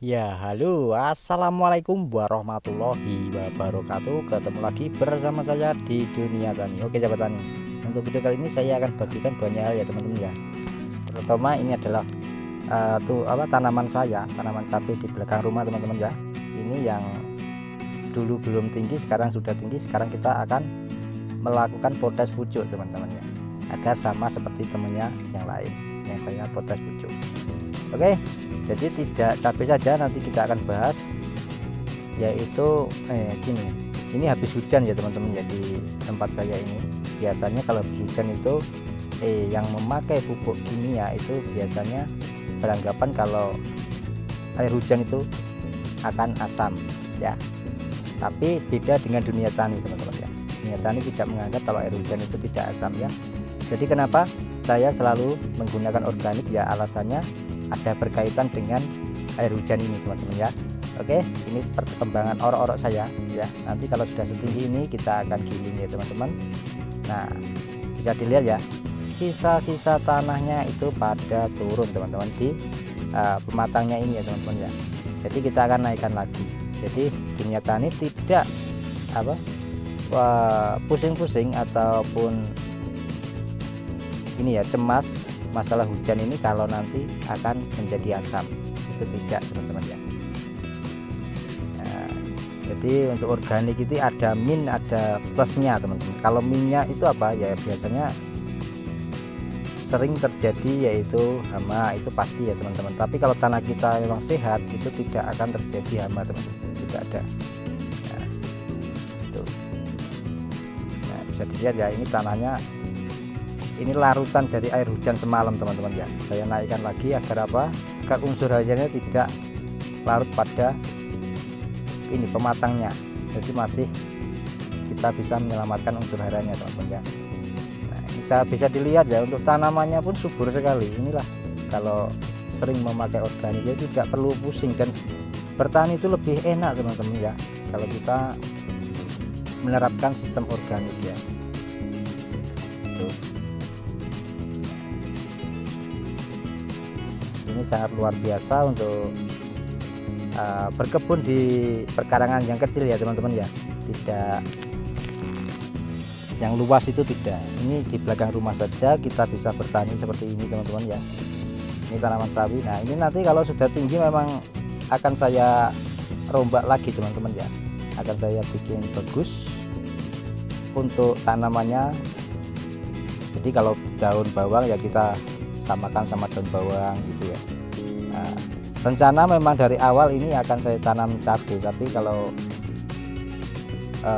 Ya, halo, assalamualaikum warahmatullahi wabarakatuh. Ketemu lagi bersama saya di dunia tani. Oke, sahabat tani. Untuk video kali ini saya akan bagikan banyak hal ya teman-teman ya. Terutama ini adalah tanaman saya, tanaman cabai di belakang rumah teman-teman ya. Ini yang dulu belum tinggi, sekarang sudah tinggi. Sekarang kita akan melakukan potes pucuk teman-teman ya, agar sama seperti temannya yang lain yang saya potes pucuk. Oke, jadi tidak cabai saja, nanti kita akan bahas yaitu gini. Ini habis hujan ya teman-teman ya, di tempat saya ini biasanya kalau habis hujan itu yang memakai pupuk kimia itu biasanya beranggapan kalau air hujan itu akan asam ya. Tapi beda dengan dunia tani teman-teman ya. Dunia tani tidak menganggap kalau air hujan itu tidak asam ya. Jadi kenapa saya selalu menggunakan organik ya, alasannya ada berkaitan dengan air hujan ini teman-teman ya. Oke, ini perkembangan orok-orok saya ya. Nanti kalau sudah setinggi ini kita akan giling ya teman-teman. Nah, bisa dilihat ya, sisa-sisa tanahnya itu pada turun teman-teman di pematangnya ini ya teman-teman ya. Jadi kita akan naikkan lagi. Jadi dunia tani tidak pusing-pusing ataupun ini ya, cemas masalah hujan ini kalau nanti akan menjadi asam, itu tidak teman-teman ya. Nah, jadi untuk organik itu ada min ada plusnya teman-teman. Kalau minnya itu apa ya, biasanya sering terjadi yaitu hama, itu pasti ya teman-teman. Tapi kalau tanah kita memang sehat itu tidak akan terjadi hama teman-teman, tidak ada. Nah, itu. Nah, bisa dilihat ya, ini tanahnya ini larutan dari air hujan semalam teman-teman ya. Saya naikkan lagi agar apa, agar unsur hariannya tidak larut pada ini pematangnya, jadi masih kita bisa menyelamatkan unsur hariannya teman-teman ya. Nah, ini bisa dilihat ya, untuk tanamannya pun subur sekali. Inilah kalau sering memakai organik ya, tidak perlu pusing, dan bertani itu lebih enak teman-teman ya kalau kita menerapkan sistem organik ya. Ini sangat luar biasa untuk berkebun di perkarangan yang kecil ya teman-teman ya, tidak yang luas itu tidak. Ini di belakang rumah saja kita bisa bertani seperti ini teman-teman ya. Ini tanaman sawi. Nah, ini nanti kalau sudah tinggi memang akan saya rombak lagi teman-teman ya, akan saya bikin bagus untuk tanamannya. Jadi kalau daun bawang ya kita samakan sama daun bawang gitu ya. Nah, rencana memang dari awal ini akan saya tanam cabai, tapi kalau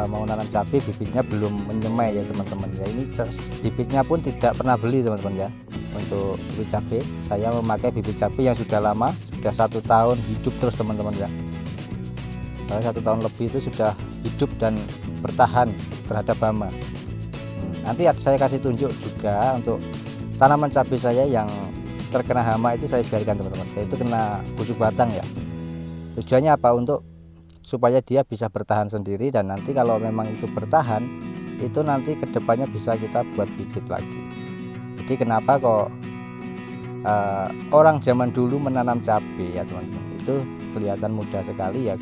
mau nanam cabai bibitnya belum menyemai ya teman-teman ya. Ini bibitnya pun tidak pernah beli teman-teman ya. Untuk bibit cabai saya memakai bibit cabai yang sudah lama, sudah 1 tahun hidup terus teman-teman ya. Kalau 1 tahun lebih itu sudah hidup dan bertahan terhadap hama. Nanti saya kasih tunjuk juga untuk tanaman cabai saya yang terkena hama itu, saya biarkan teman-teman, yaitu kena busuk batang ya. Tujuannya apa? Untuk supaya dia bisa bertahan sendiri, dan nanti kalau memang itu bertahan, itu nanti kedepannya bisa kita buat bibit lagi. Jadi kenapa kok orang zaman dulu menanam cabai ya teman-teman, itu kelihatan mudah sekali ya.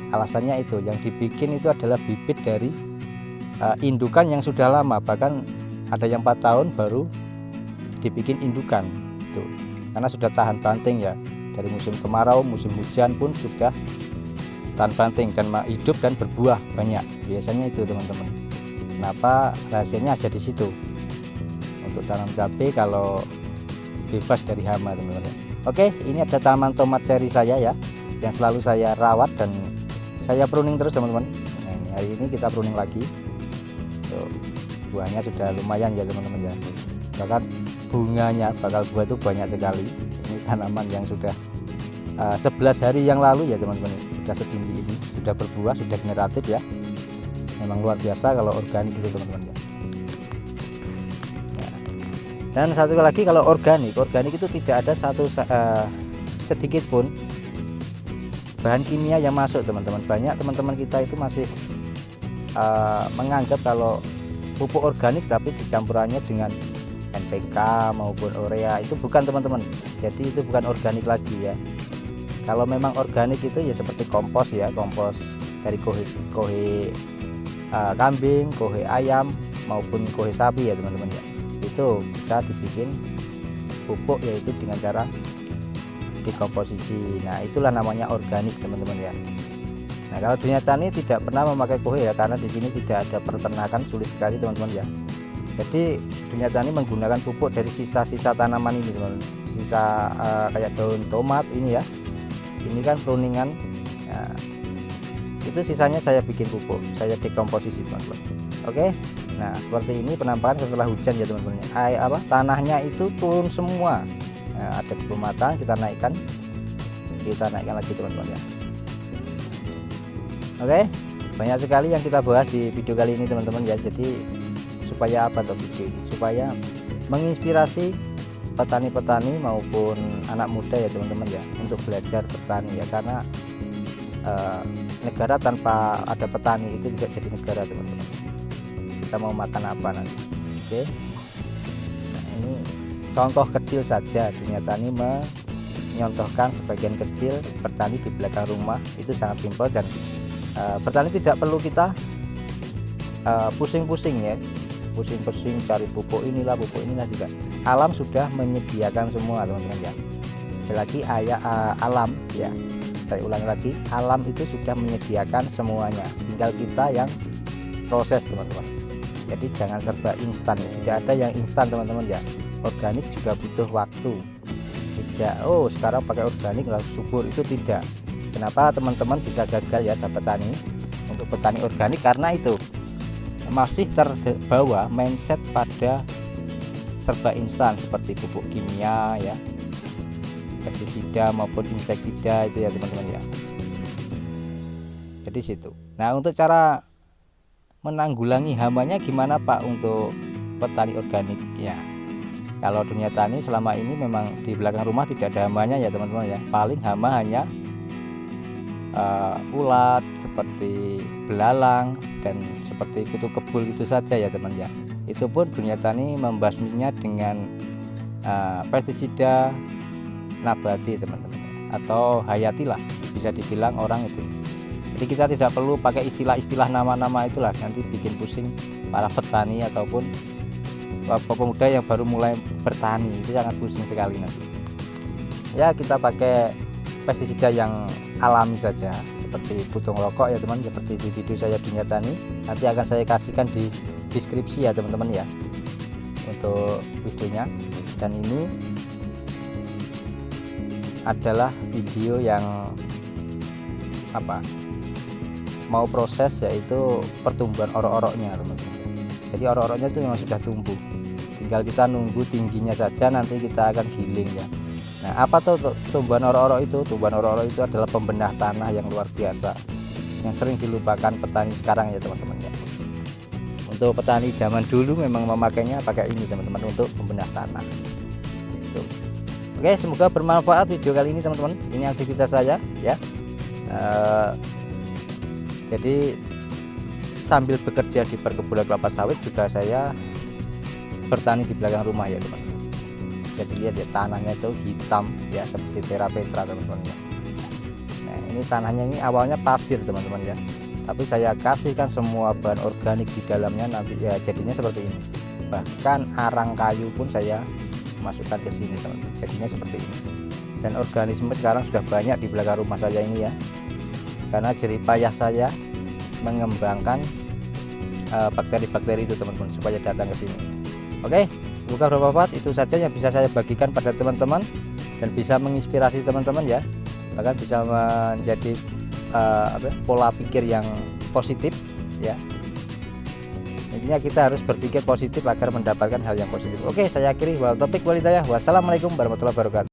Alasannya itu yang dibikin itu adalah bibit dari indukan yang sudah lama, bahkan ada yang 4 tahun baru dibikin indukan itu, karena sudah tahan banting ya, dari musim kemarau, musim hujan pun sudah tahan banting dan hidup dan berbuah banyak. Biasanya itu teman-teman, kenapa rahasianya ada di situ untuk tanam cabai kalau bebas dari hama teman-teman. Oke, ini ada tanaman tomat cherry saya ya, yang selalu saya rawat dan saya pruning terus teman-teman. Nah, ini hari ini kita pruning lagi. Tuh, buahnya sudah lumayan ya teman-teman ya, bahkan bunganya bakal buah itu banyak sekali. Ini tanaman yang sudah 11 hari yang lalu ya teman-teman, sudah setinggi ini, sudah berbuah, sudah generatif ya. Memang luar biasa kalau organik itu teman-teman ya. Dan satu lagi, kalau organik itu tidak ada sedikit pun bahan kimia yang masuk teman-teman. Banyak teman-teman kita itu masih menganggap kalau pupuk organik tapi dicampurannya dengan NPK maupun urea, itu bukan teman-teman. Jadi itu bukan organik lagi ya. Kalau memang organik itu ya seperti kompos ya, kompos dari kohe kambing, kohe ayam maupun kohe sapi ya teman-teman ya. Itu bisa dibikin pupuk yaitu dengan cara dekomposisi. Nah, itulah namanya organik teman-teman ya. Nah, kalau dunia tani tidak pernah memakai kohe ya, karena di sini tidak ada peternakan, sulit sekali teman-teman ya. Jadi dunia tani menggunakan pupuk dari sisa-sisa tanaman ini teman-teman. Sisa kayak daun tomat ini ya. Ini kan pruningan. Nah, itu sisanya saya bikin pupuk, saya dekomposisi teman-teman. Oke. Nah, seperti ini penampakan setelah hujan ya teman-teman. Tanahnya itu turun semua. Nah, ada di pematang, kita naikkan lagi teman-teman ya. Oke, banyak sekali yang kita bahas di video kali ini teman-teman ya. Jadi supaya apa tuh video ini? Supaya menginspirasi petani-petani maupun anak muda ya teman-teman ya, untuk belajar bertani ya, karena negara tanpa ada petani itu juga jadi negara teman-teman. Kita mau makan apa nanti? Oke. Nah, ini contoh kecil saja, dunia tani menyontohkan sebagian kecil bertani di belakang rumah. Itu sangat simpel, dan bertani tidak perlu kita pusing-pusing ya, pusing-pusing cari pupuk inilah juga. Alam sudah menyediakan semua teman-teman ya. Sekali lagi alam ya, saya ulangi lagi, alam itu sudah menyediakan semuanya, tinggal kita yang proses teman-teman. Jadi jangan serba instan ya. Tidak ada yang instan teman-teman ya. Organik juga butuh waktu. Tidak sekarang pakai organik langsung subur, itu tidak. Kenapa teman-teman bisa gagal ya sahabat tani untuk petani organik? Karena itu masih terbawa mindset pada serba instan seperti pupuk kimia ya, pestisida maupun inseksida itu ya teman-teman ya. Jadi situ. Nah, untuk cara menanggulangi hamanya gimana Pak untuk petani organik ya? Kalau dunia tani selama ini memang di belakang rumah tidak ada hamanya ya teman-teman ya. Paling hama hanya ulat seperti belalang dan seperti kutu kebul itu saja ya teman ya. Itu pun dunia tani membasminya dengan pestisida nabati teman-teman, atau hayati lah bisa dibilang orang itu. Jadi kita tidak perlu pakai istilah-istilah nama-nama itulah, nanti bikin pusing para petani ataupun pemuda yang baru mulai bertani, itu sangat pusing sekali nanti. Ya, kita pakai pestisida yang alami saja seperti putung rokok ya teman, seperti di video saya dunia tani, nanti akan saya kasihkan di deskripsi ya teman-teman ya untuk videonya. Dan ini adalah video yang mau proses, yaitu pertumbuhan orok-oroknya teman-teman. Jadi orok-oroknya itu memang sudah tumbuh, tinggal kita nunggu tingginya saja, nanti kita akan giling ya. Nah, apa tuh tumbuhan orok-orok itu? Tumbuhan orok-orok itu adalah pembenah tanah yang luar biasa, yang sering dilupakan petani sekarang ya teman-teman ya. Untuk petani zaman dulu memang memakainya pakai ini teman-teman, untuk pembenah tanah itu. Oke, semoga bermanfaat video kali ini teman-teman. Ini aktivitas saya ya. Jadi sambil bekerja di perkebunan kelapa sawit juga saya bertani di belakang rumah ya teman-teman. Jadi lihat ya, tanahnya itu hitam ya seperti terapetra teman-teman ya. Nah, ini tanahnya ini awalnya pasir teman-teman ya, tapi saya kasihkan semua bahan organik di dalamnya, nanti ya jadinya seperti ini. Bahkan arang kayu pun saya masukkan ke sini teman-teman, jadinya seperti ini. Dan organisme sekarang sudah banyak di belakang rumah saya ini ya, karena jerih payah saya mengembangkan bakteri-bakteri itu teman-teman, supaya datang ke sini. Oke, semoga bermanfaat. Itu saja yang bisa saya bagikan pada teman-teman dan bisa menginspirasi teman-teman ya, bahkan bisa menjadi pola pikir yang positif ya. Intinya kita harus berpikir positif agar mendapatkan hal yang positif. Oke, saya akhiri. Wal topik walidayah. Wassalamualaikum warahmatullahi wabarakatuh.